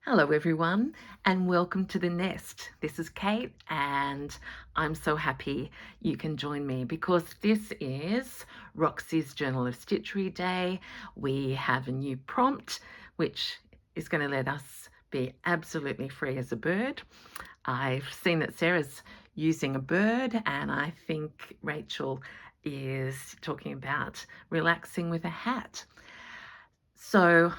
Hello everyone and welcome to The Nest. This is Kate and I'm so happy you can join me because this is Roxy's Journal of Stitchery Day. We have a new prompt which is going to let us be absolutely free as a bird. I've seen that Sarah's using a bird and I think Rachel is talking about relaxing with a hat. So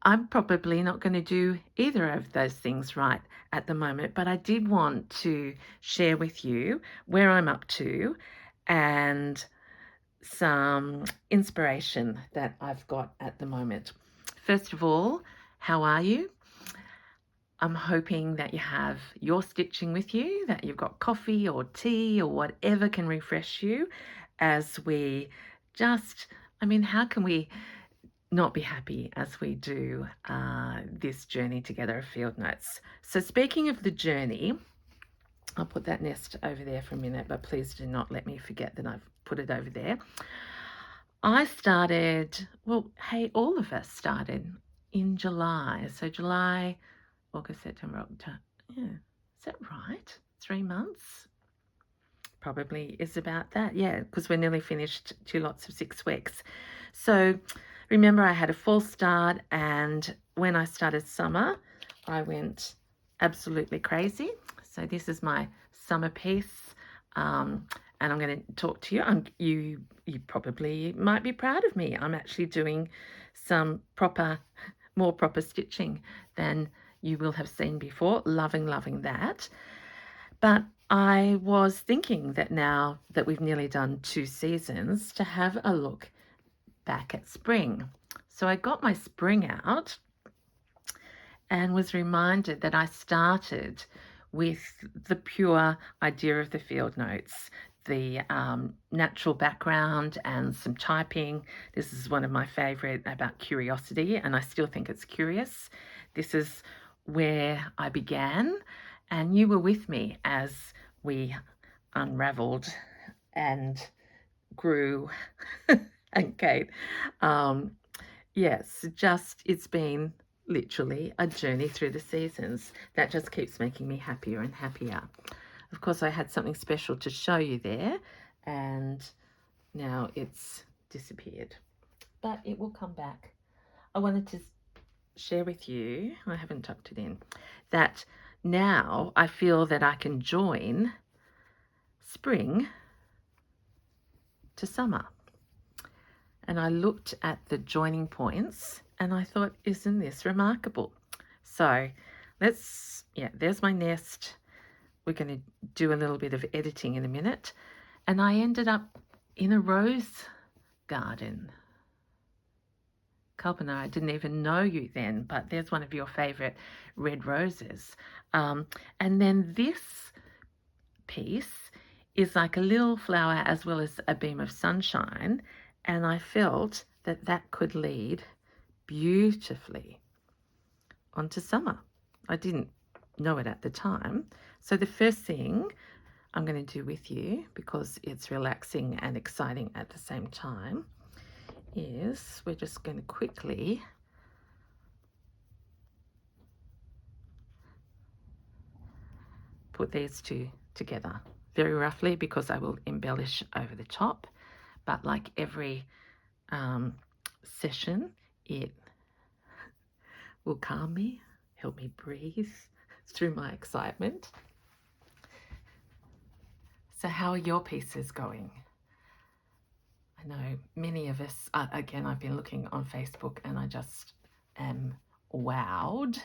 I'm probably not going to do either of those things right at the moment, but I did want to share with you where I'm up to and some inspiration that I've got at the moment. First of all, how are you? I'm hoping that you have your stitching with you, that you've got coffee or tea or whatever can refresh you as we just, how can we not be happy as we do this journey together of field notes. So speaking of the journey, I'll put that nest over there for a minute, but please do not let me forget that I've put it over there. I started, well, hey, all of us started in July. So July, August, September, October. Yeah, is that right? 3 months? Probably is about that, yeah, because we're nearly finished 2 lots of 6 weeks. So remember, I had a false start, and when I started summer, I went absolutely crazy. So this is my summer piece, and I'm going to talk to you. You probably might be proud of me. I'm actually doing some more proper stitching than you will have seen before. Loving that. But I was thinking that now that we've nearly done 2 seasons, to have a look back at spring. So I got my spring out and was reminded that I started with the pure idea of the field notes, the natural background and some typing. This is one of my favourite about curiosity, and I still think it's curious. This is where I began, and you were with me as we unravelled and grew. And Kate, yes, it's been literally a journey through the seasons that just keeps making me happier and happier. Of course, I had something special to show you there, and now it's disappeared, but it will come back. I wanted to share with you, I haven't tucked it in, that now I feel that I can join spring to summer. And I looked at the joining points and I thought, isn't this remarkable? So there's my nest. We're going to do a little bit of editing in a minute. And I ended up in a rose garden. Kalpana, I didn't even know you then, but there's one of your favourite red roses. And then this piece is like a little flower as well as a beam of sunshine, and I felt that that could lead beautifully onto summer. I didn't know it at the time. So the first thing I'm going to do with you, because it's relaxing and exciting at the same time, is we're just going to quickly put these two together very roughly, because I will embellish over the top. But like every session, it will calm me, help me breathe through my excitement. So how are your pieces going? I know many of us, again, I've been looking on Facebook and I just am wowed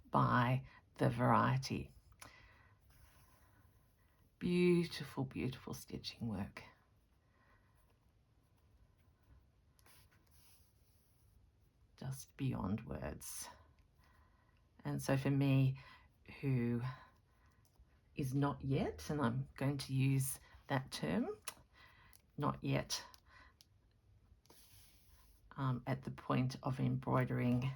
by the variety. Beautiful, beautiful stitching work. Just beyond words. And so for me, who is not yet, and I'm going to use that term, not yet at the point of embroidering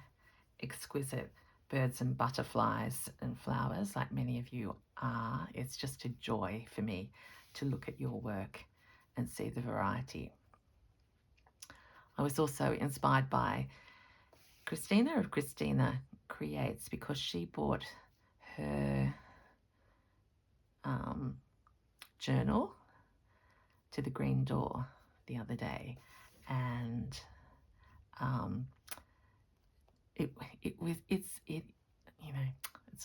exquisite birds and butterflies and flowers like many of you are. It's just a joy for me to look at your work and see the variety. I was also inspired by Christina of Christina creates, because she bought her journal to the Green Door the other day, and it's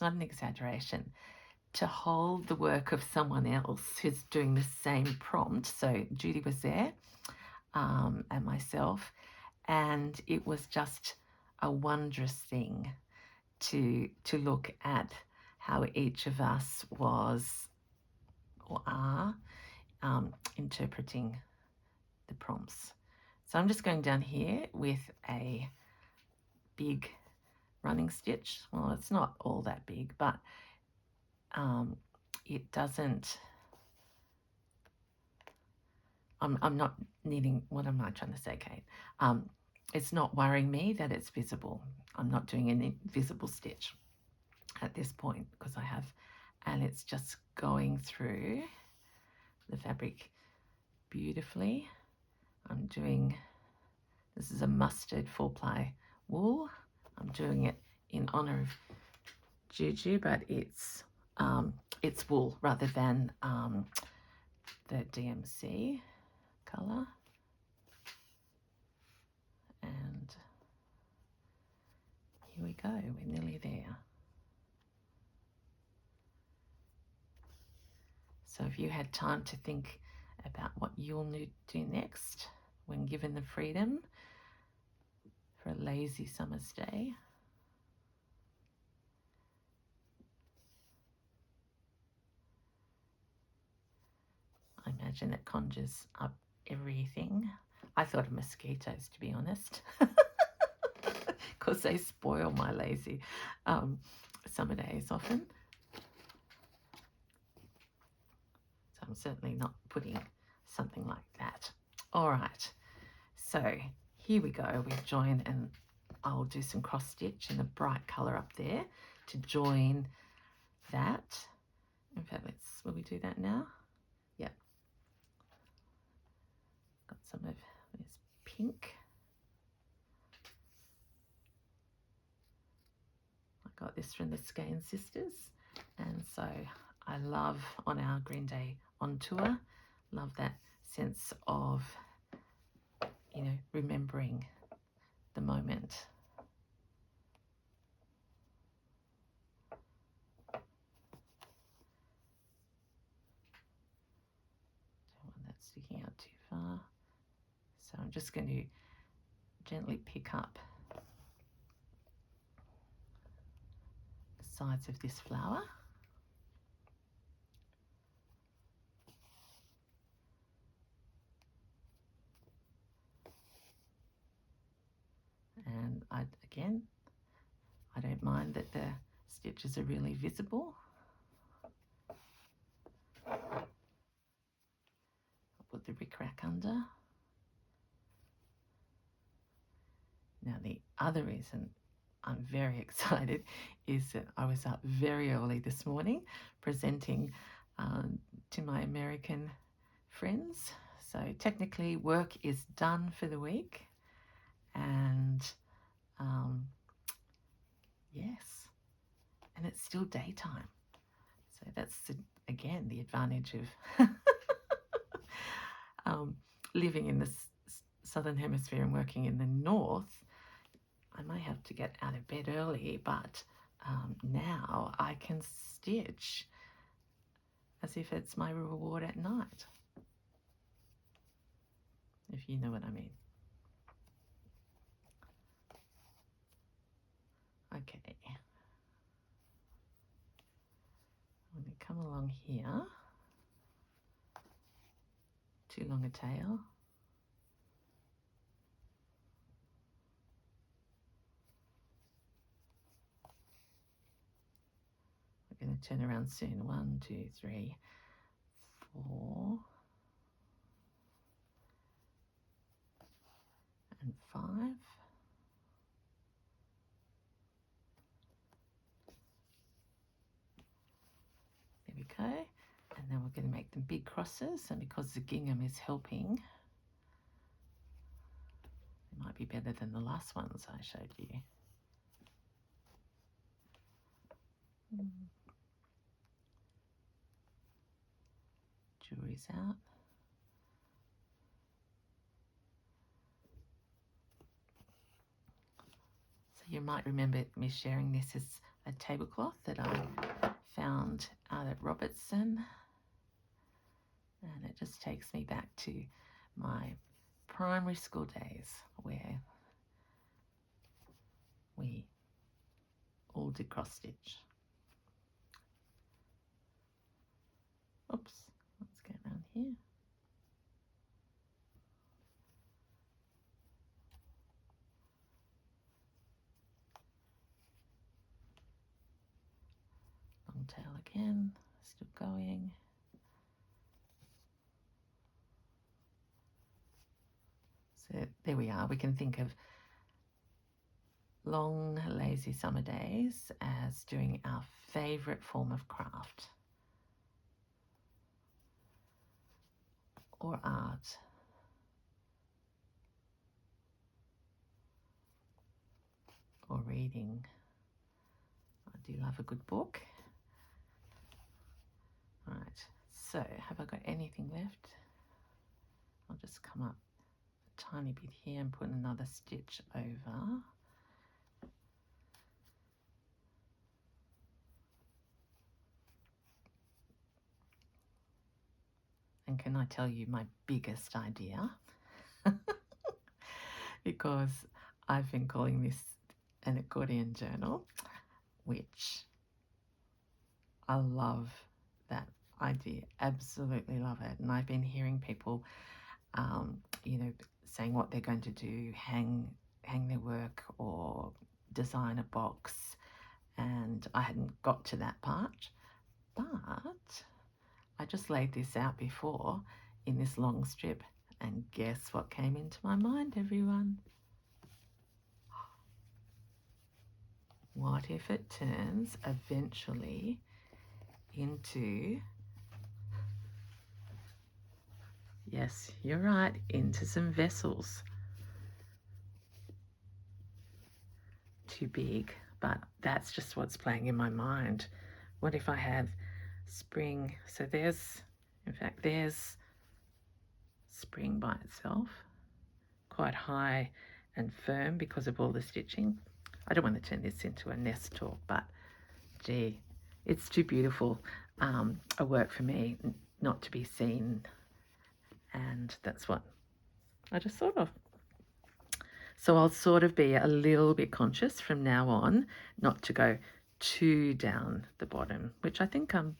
not an exaggeration to hold the work of someone else who's doing the same prompt. So Judy was there, and myself, and it was just a wondrous thing to look at how each of us was or are interpreting the prompts. So I'm just going down here with a big running stitch. Well, it's not all that big, but it doesn't, I'm not needing, what am I trying to say, Kate? It's not worrying me that it's visible. I'm not doing an invisible stitch at this point because I have, and it's just going through the fabric beautifully. I'm doing, this is a mustard 4-ply wool. I'm doing it in honor of Juju, but it's wool rather than the DMC colour. And here we go, we're nearly there. So if you had time to think about what you'll do next when given the freedom for a lazy summer's day, I imagine it conjures up everything. I thought of mosquitoes, to be honest, because they spoil my lazy summer days often. So I'm certainly not putting something like that. All right, so here we go. We've joined, and I'll do some cross stitch in the bright colour up there to join that. In fact, will we do that now? Yep. Got some of this pink. I got this from the Skein Sisters, and so I love, on our Green Day on tour, love that sense of, remembering the moment. Don't want that sticking out too far. So I'm just going to gently pick up the sides of this flower. And I don't mind that the stitches are really visible. I'll put the rickrack under. Now the other reason I'm very excited is that I was up very early this morning presenting to my American friends. So technically work is done for the week, and yes, and it's still daytime. So that's again the advantage of living in the southern hemisphere and working in the north. I may have to get out of bed early, but now I can stitch as if it's my reward at night, if you know what I mean. Okay, I'm going to come along here, too long a tail. We're going to turn around soon. 1, 2, 3, 4, and 5. There we go. And then we're going to make them big crosses, and because the gingham is helping, it might be better than the last ones I showed you. Jewelry's out. So you might remember me sharing this as a tablecloth that I found out at Robertson. And it just takes me back to my primary school days where we all did cross stitch. Oops, let's get around here. Long tail again, still going. So there we are. We can think of long, lazy summer days as doing our favourite form of craft or art. Or reading. I do love a good book. Right, so have I got anything left? I'll just come up a tiny bit here and put another stitch over. And can I tell you my biggest idea? Because I've been calling this an accordion journal, which I love that idea, absolutely love it. And I've been hearing people, saying what they're going to do, hang their work or design a box. And I hadn't got to that part, but I just laid this out before in this long strip, and guess what came into my mind, everyone? What if it turns eventually into, yes, you're right, into some vessels? Too big, but that's just what's playing in my mind. What if I have spring? So there's spring by itself, quite high and firm because of all the stitching. I don't want to turn this into a nest talk, but gee, it's too beautiful a work for me not to be seen, and that's what I just thought of. So I'll sort of be a little bit conscious from now on not to go too down the bottom, which I think I'm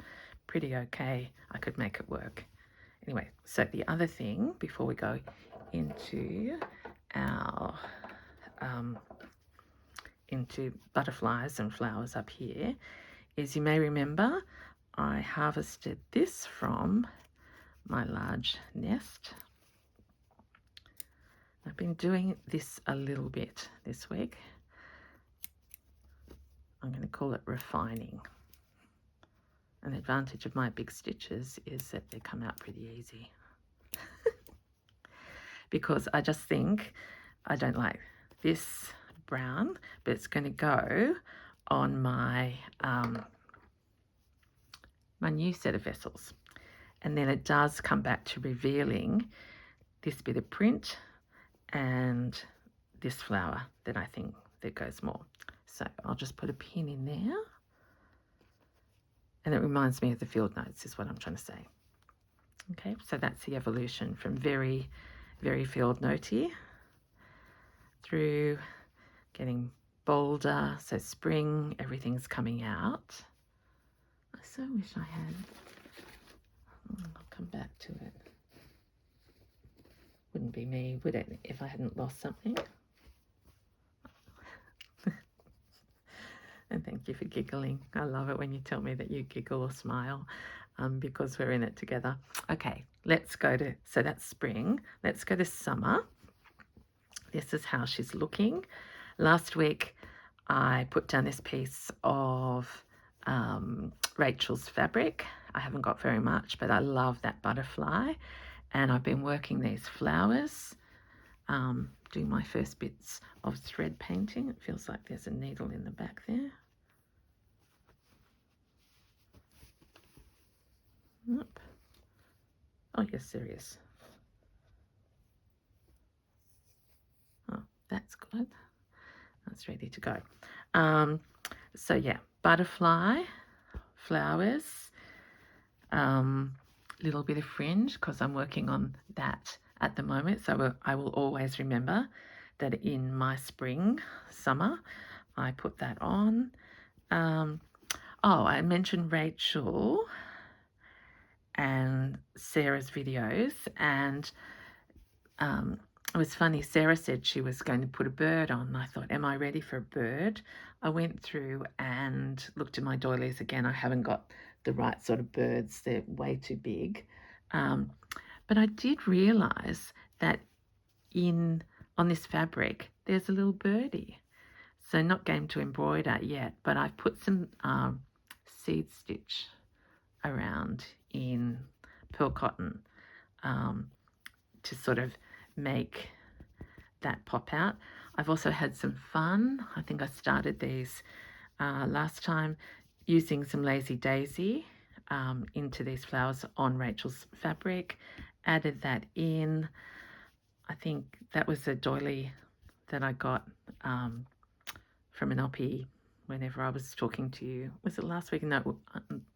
pretty okay. I could make it work. Anyway, so the other thing before we go into our into butterflies and flowers up here is, you may remember I harvested this from my large nest. I've been doing this a little bit this week. I'm going to call it refining. An advantage of my big stitches is that they come out pretty easy. Because I just think I don't like this brown, but it's going to go on my my new set of vessels. And then it does come back to revealing this bit of print and this flower that I think that goes more. So I'll just put a pin in there. And it reminds me of the field notes is what I'm trying to say. Okay, so that's the evolution from very, very field notey through getting bolder. So spring, everything's coming out. I so wish I had. I'll come back to it. Wouldn't be me, would it, if I hadn't lost something? And thank you for giggling. I love it when you tell me that you giggle or smile because we're in it together. Okay, let's go to, so that's spring. Let's go to summer. This is how she's looking. Last week, I put down this piece of Rachel's fabric. I haven't got very much, but I love that butterfly. And I've been working these flowers, doing my first bits of thread painting. It feels like there's a needle in the back there. Nope. Oh, yes, there is. Oh, that's good. That's ready to go. So yeah, butterfly, flowers, little bit of fringe because I'm working on that at the moment. So I will always remember that in my spring, summer, I put that on. I mentioned Rachel and Sarah's videos, and it was funny. Sarah said she was going to put a bird on. I thought, am I ready for a bird? I went through and looked at my doilies again. I haven't got the right sort of birds. They're way too big. But I did realise that on this fabric, there's a little birdie. So not game to embroider yet, but I've put some seed stitch around in pearl cotton to sort of make that pop out. I've also had some fun. I think I started these last time using some Lazy Daisy into these flowers on Rachel's fabric, added that in. I think that was a doily that I got from an oppie whenever I was talking to you. Was it last week? No,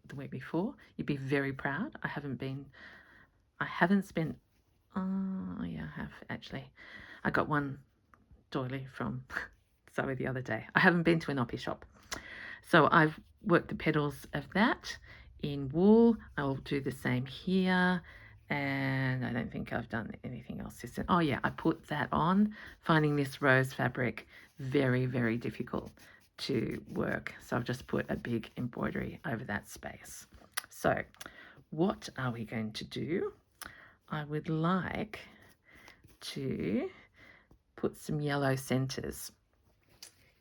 the week before. You'd be very proud. I haven't spent, yeah, I have actually. I got one doily from Zoe the other day. I haven't been to an oppie shop. So I've worked the petals of that in wool. I'll do the same here. And I don't think I've done anything else. Oh yeah, I put that on. Finding this rose fabric very, very difficult to work. So I've just put a big embroidery over that space. So what are we going to do? I would like to put some yellow centers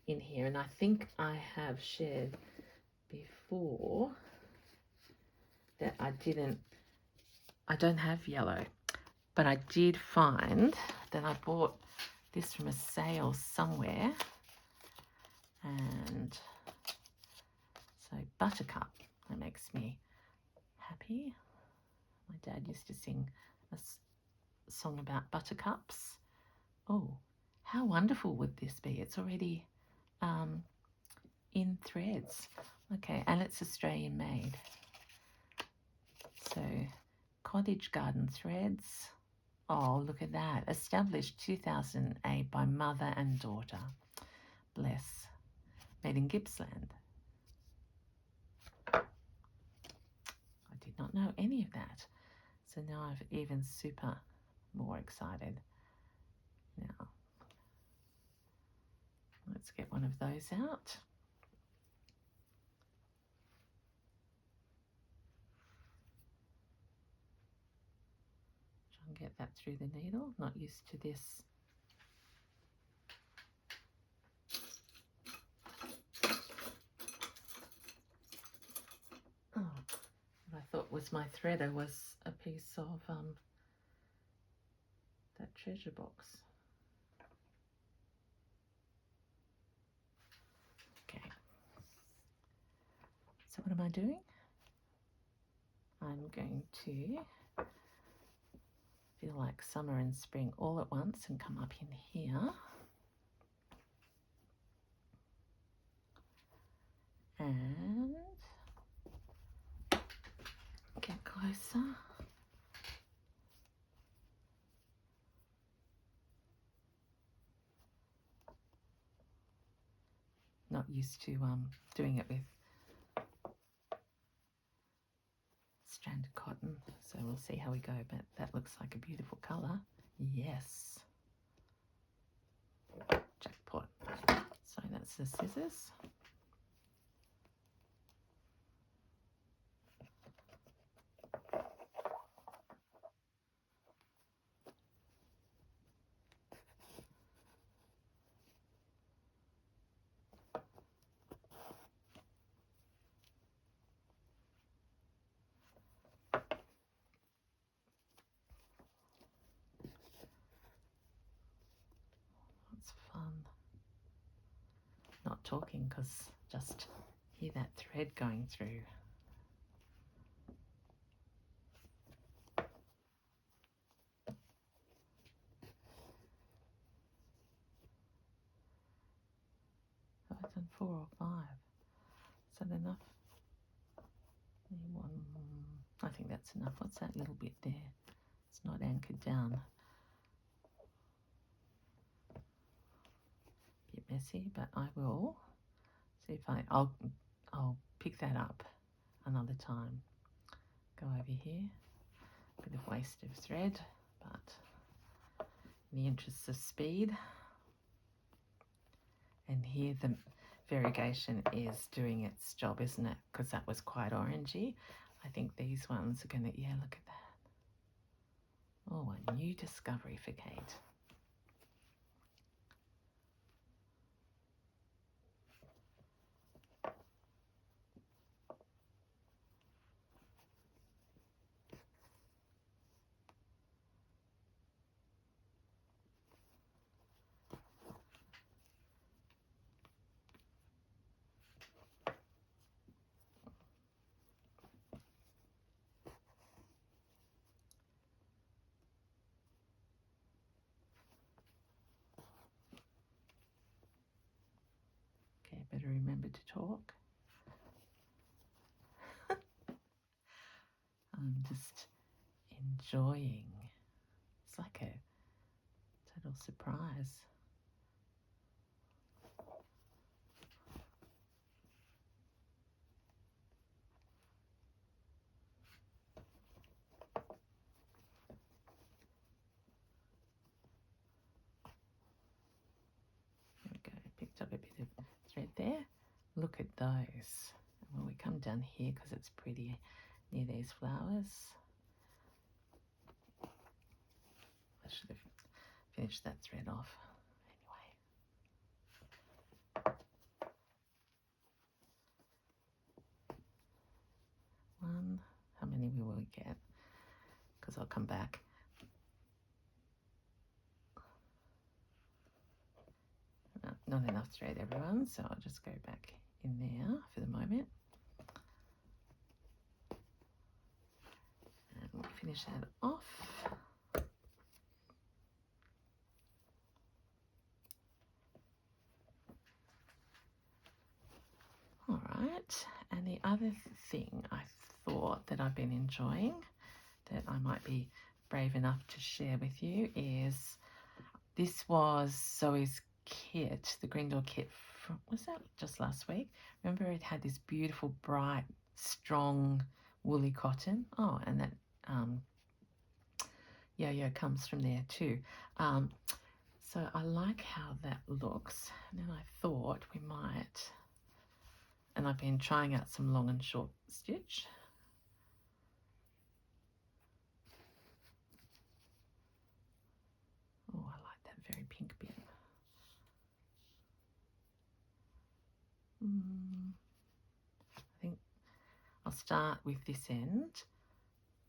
in here, and I think I have shared before that I don't have yellow, but I did find that I bought this from a sale somewhere, and so buttercup, that makes me happy. My dad used to sing a song about buttercups. Oh, how wonderful would this be? It's already in threads. Okay, and it's Australian made. So Cottage Garden Threads. Oh, look at that. Established 2008 by mother and daughter. Bless. Made in Gippsland. I did not know any of that. So now I'm even more excited. Now, let's get one of those out. Try and get that through the needle. Not used to this. Oh, what I thought was my threader was a piece of that treasure box. Okay. So what am I doing? I'm going to feel like summer and spring all at once and come up in here. And get closer. Not used to doing it with stranded cotton, so we'll see how we go, but that looks like a beautiful colour. Yes. Jackpot. So that's the scissors. It's fun. Not talking because just hear that thread going through. 4 or 5. Is that enough? One. I think that's enough. What's that little bit there? It's not anchored down. Bit messy, but I will see if I'll pick that up another time. Go over here. Bit of waste of thread, but in the interests of speed. And here the variegation is doing its job, isn't it? Because that was quite orangey. I think these ones are going to, yeah, look at that. Oh, a new discovery for Kate. Okay, better remember to talk. I'm just enjoying. It's like a total surprise. There we go, picked up a bit of thread there. Look at those. When we come down here, because it's pretty near these flowers, I should have finished that thread off. Anyway. One, how many will we get? Because I'll come back. Not enough thread, everyone, so I'll just go back in there for the moment. And we'll finish that off. All right, and the other thing I thought that I've been enjoying that I might be brave enough to share with you is this was Zoe's kit, the Green Door kit from, was that just last week? Remember it had this beautiful, bright, strong, woolly cotton. Oh, and that yo-yo comes from there too. So I like how that looks. And then I thought we might, and I've been trying out some long and short stitch. Oh, I like that very pink bit. I think I'll start with this end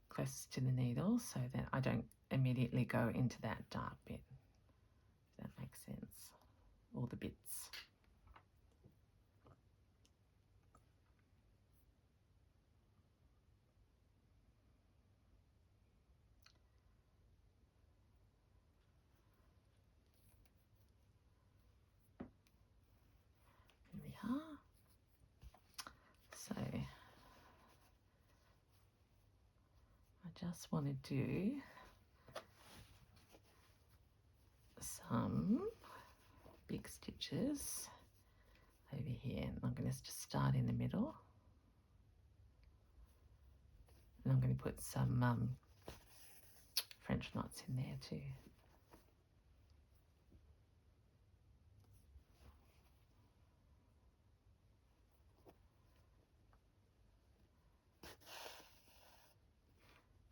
close to the needle so that I don't immediately go into that dark bit, if that makes sense, all the bits. There we are. So I just want to do some big stitches over here, and I'm going to just start in the middle, and I'm going to put some French knots in there too.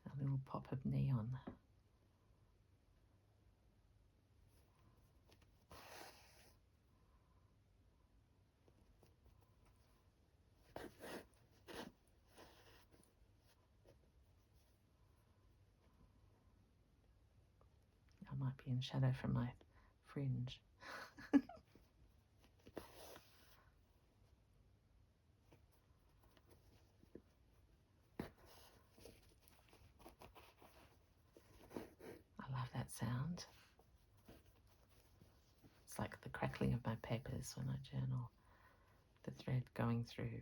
A little pop of neon. I might be in shadow from my fringe. I love that sound. It's like the crackling of my papers when I journal. the thread going through.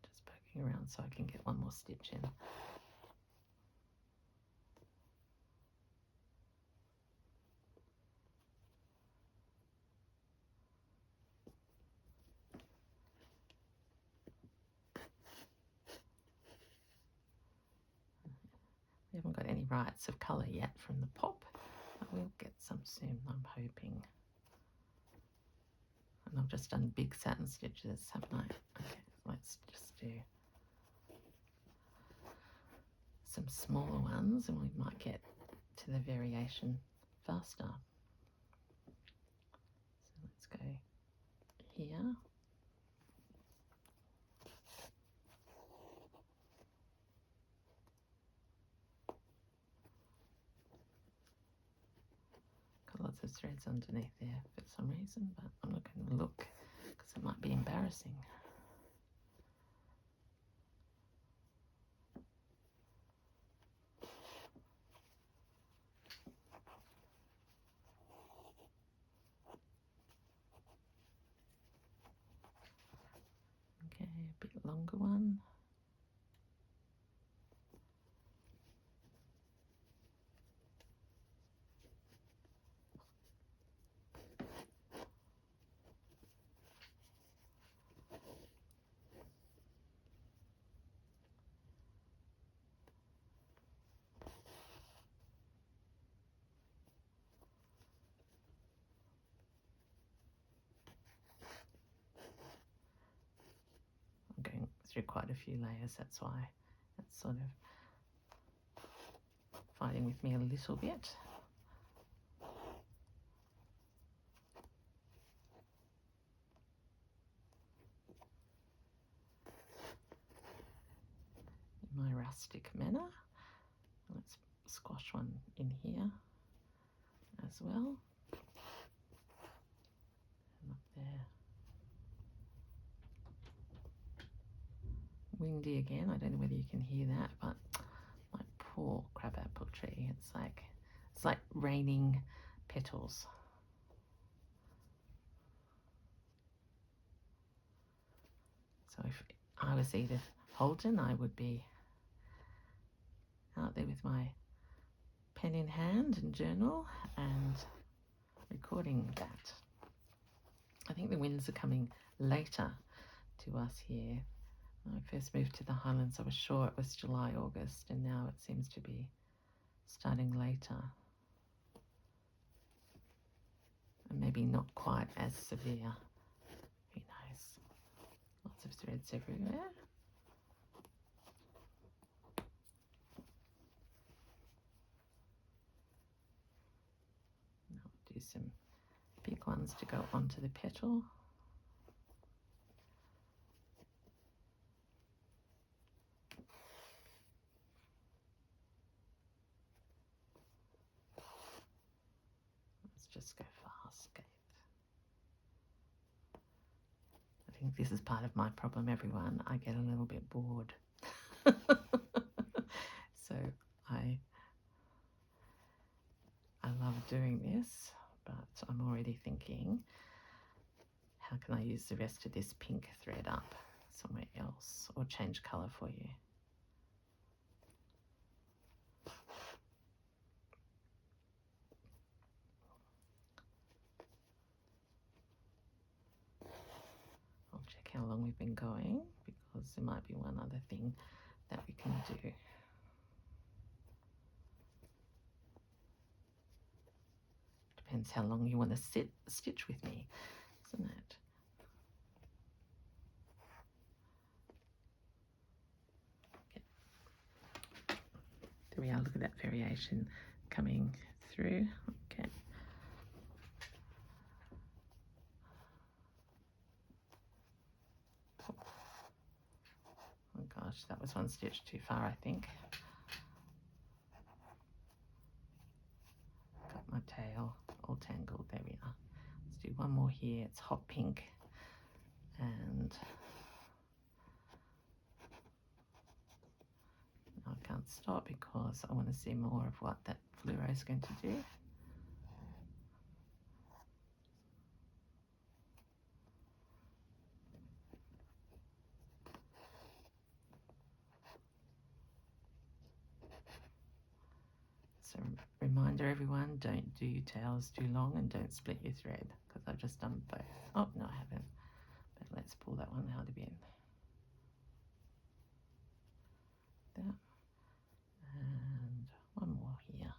Just poking around so I can get one more stitch in. We haven't got any rights of colour yet from the pop, but we'll get some soon, I'm hoping. And I've just done big satin stitches, haven't I? Okay, let's just do some smaller ones and we might get to the variation faster. So let's go here. Got lots of threads underneath there for some reason, but I'm not going to look because it might be embarrassing. Okay, a bit longer one. I'm going through quite a few layers, that's why it's sort of fighting with me a little bit. In my rustic manner. Let's squash one in here as well. And up there. Windy again. I don't know whether you can hear that, but my poor crabapple tree. It's like raining petals. So if I was Edith Holden, I would be out there with my pen in hand and journal and recording that. I think the winds are coming later to us here. When I first moved to the Highlands, I was sure it was July, August, and now it seems to be starting later. And maybe not quite as severe. Who knows? Lots of threads everywhere. Now I'll do some big ones to go onto the petal. Let's just go fast, Kate. I think this is part of my problem, everyone. I get a little bit bored. So I love doing this, but I'm already thinking, how can I use the rest of this pink thread up somewhere else or change colour for you? I'll check how long we've been going because there might be one other thing that we can do. Depends how long you want to stitch with me, isn't it? Okay. There we are, look at that variation coming through. Okay. Oh gosh, that was one stitch too far, I think. Got my tail all tangled. There we are. Let's do one more here. It's hot pink. And I can't stop because I want to see more of what that fluoro is going to do. So reminder everyone, don't do your tails too long and don't split your thread, because I've just done both. Oh, no, I haven't. But let's pull that one out a bit. That. And one more here.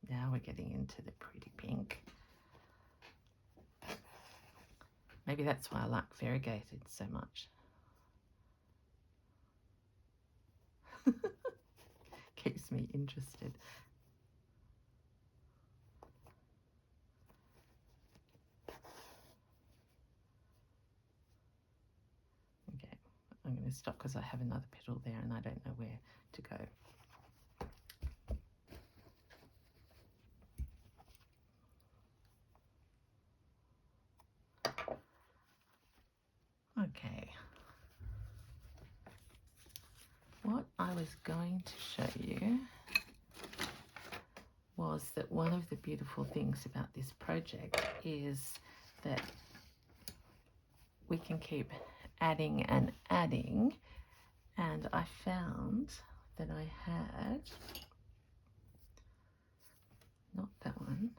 Now we're getting into the pretty pink. Maybe that's why I like variegated so much. Keeps me interested. Okay, I'm going to stop because I have another petal there and I don't know where to go. Okay. What I was going to show you was that one of the beautiful things about this project is that we can keep adding and adding, and I found that I had, not that one,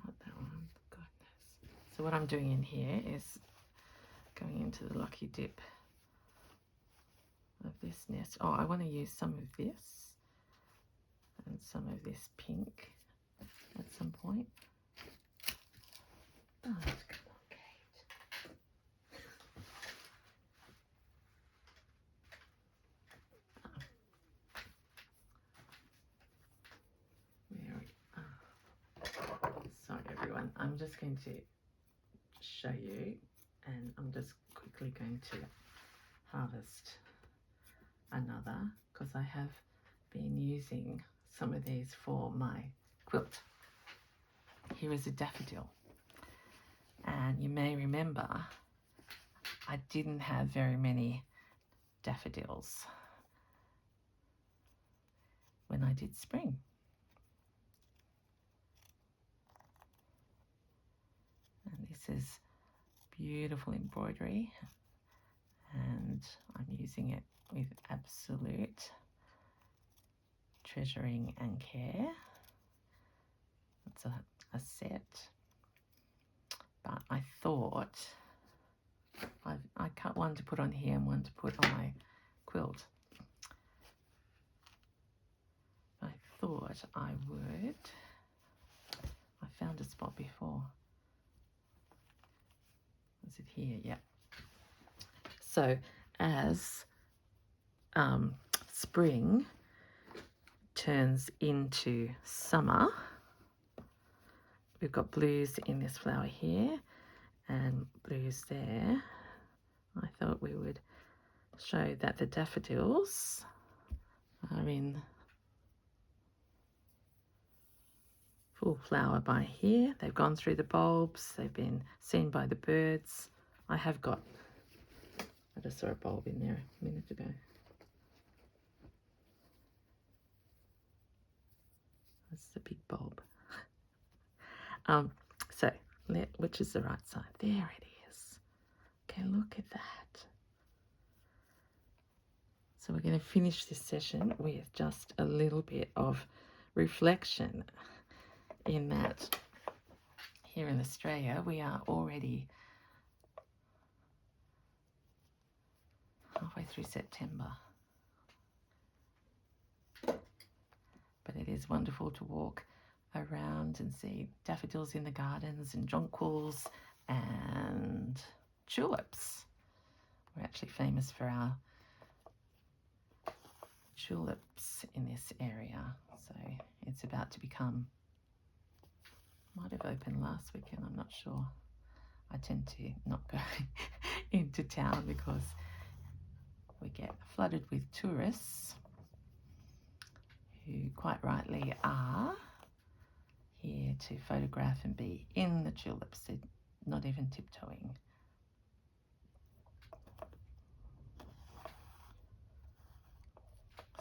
not that one, goodness. So what I'm doing in here is going into the lucky dip of this nest. Oh, I want to use some of this and some of this pink at some point. Oh, come on, Kate. There we are. Sorry everyone, I'm just going to show you, and I'm just quickly going to harvest another because I have been using some of these for my quilt. Here is a daffodil, and you may remember I didn't have very many daffodils when I did spring. And this is beautiful embroidery, and I'm using it with absolute treasuring and care. It's a set, but I thought I cut one to put on here and one to put on my quilt. I thought I would, I found a spot before. Is it here? Yeah. So as spring turns into summer, we've got blues in this flower here and blues there. I thought we would show that the daffodils are in full flower by here. They've gone through the bulbs, they've been seen by the birds. I just saw a bulb in there a minute ago. That's the big bulb. So, which is the right side? There it is. Okay, look at that. So we're going to finish this session with just a little bit of reflection, in that here in Australia we are already halfway through September. But it is wonderful to walk around and see daffodils in the gardens and jonquils and tulips. We're actually famous for our tulips in this area. So it's about to become, might have opened last weekend, I'm not sure. I tend to not go into town because we get flooded with tourists who quite rightly are here to photograph and be in the tulips. They're not even tiptoeing.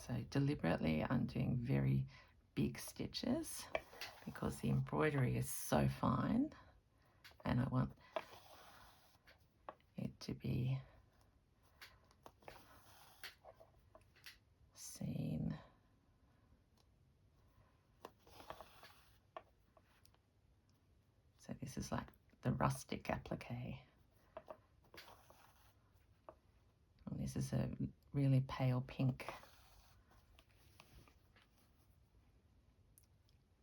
So deliberately I'm doing very big stitches because the embroidery is so fine, and I want to be seen. So this is like the rustic applique. And this is a really pale pink.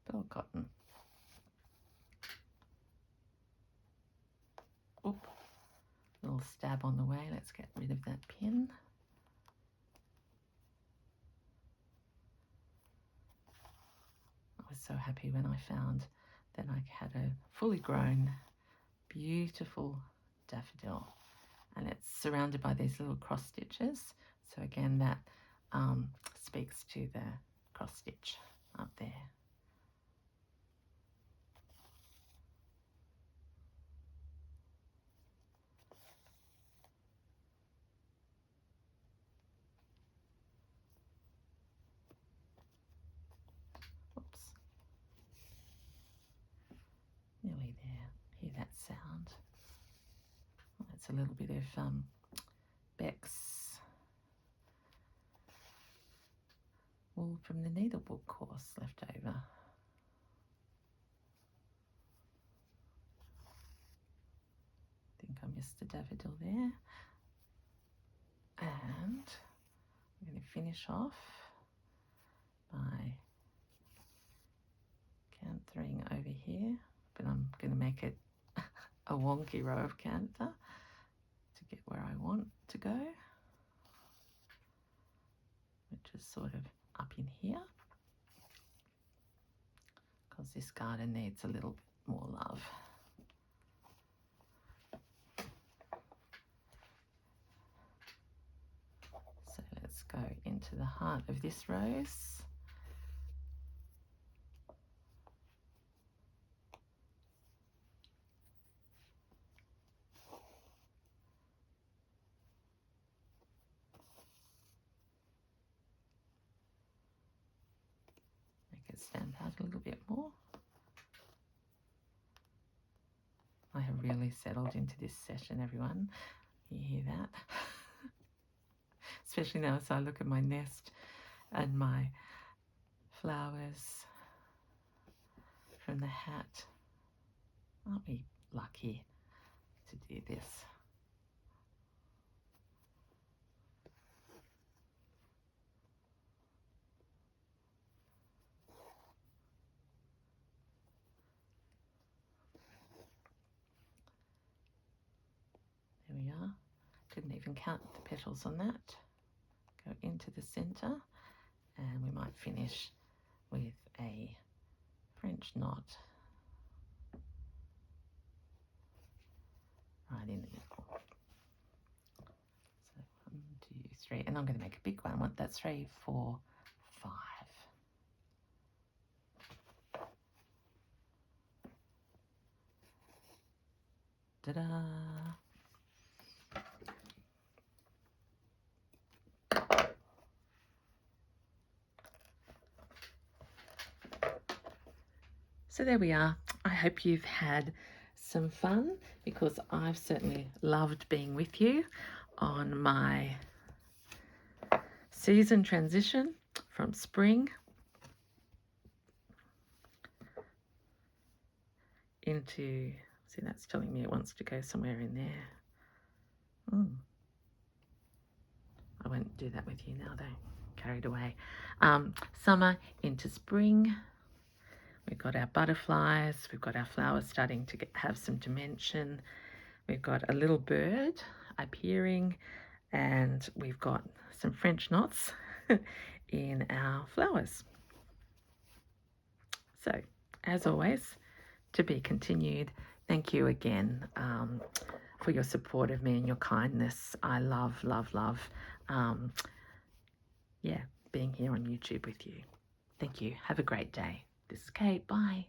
Pearl cotton. Oop. Little stab on the way. Let's get rid of that pin. I was so happy when I found that I had a fully grown, beautiful daffodil, and it's surrounded by these little cross stitches. So again, that speaks to the cross stitch up there. Oops. Nearly there. Hear that sound? Well, that's a little bit of Beck's wool from the needlebook course left over. I think I missed the daffodil there. And I'm going to finish off by canthering over here, but I'm going to make it a wonky row of canter to get where I want to go, which is sort of up in here, because this garden needs a little bit more love. So let's go into the heart of this rose. Make it stand out a little bit more. I have really settled into this session, everyone. You hear that? Especially now as I look at my nest and my flowers from the hat. Aren't we lucky to do this? There we are. Couldn't even count the petals on that. Go into the center, and we might finish with a French knot right in the middle. So 1, 2, 3, and I'm going to make a big one. That's 3, 4, 5. Ta-da! So there we are. I hope you've had some fun, because I've certainly loved being with you on my season transition from spring into, see, that's telling me it wants to go somewhere in there. I won't do that with you now though, carried away. Summer into spring. We've got our butterflies, we've got our flowers starting to have some dimension. We've got a little bird appearing, and we've got some French knots in our flowers. So, as always, to be continued. Thank you again for your support of me and your kindness. I love being here on YouTube with you. Thank you. Have a great day. This is Kate. Bye.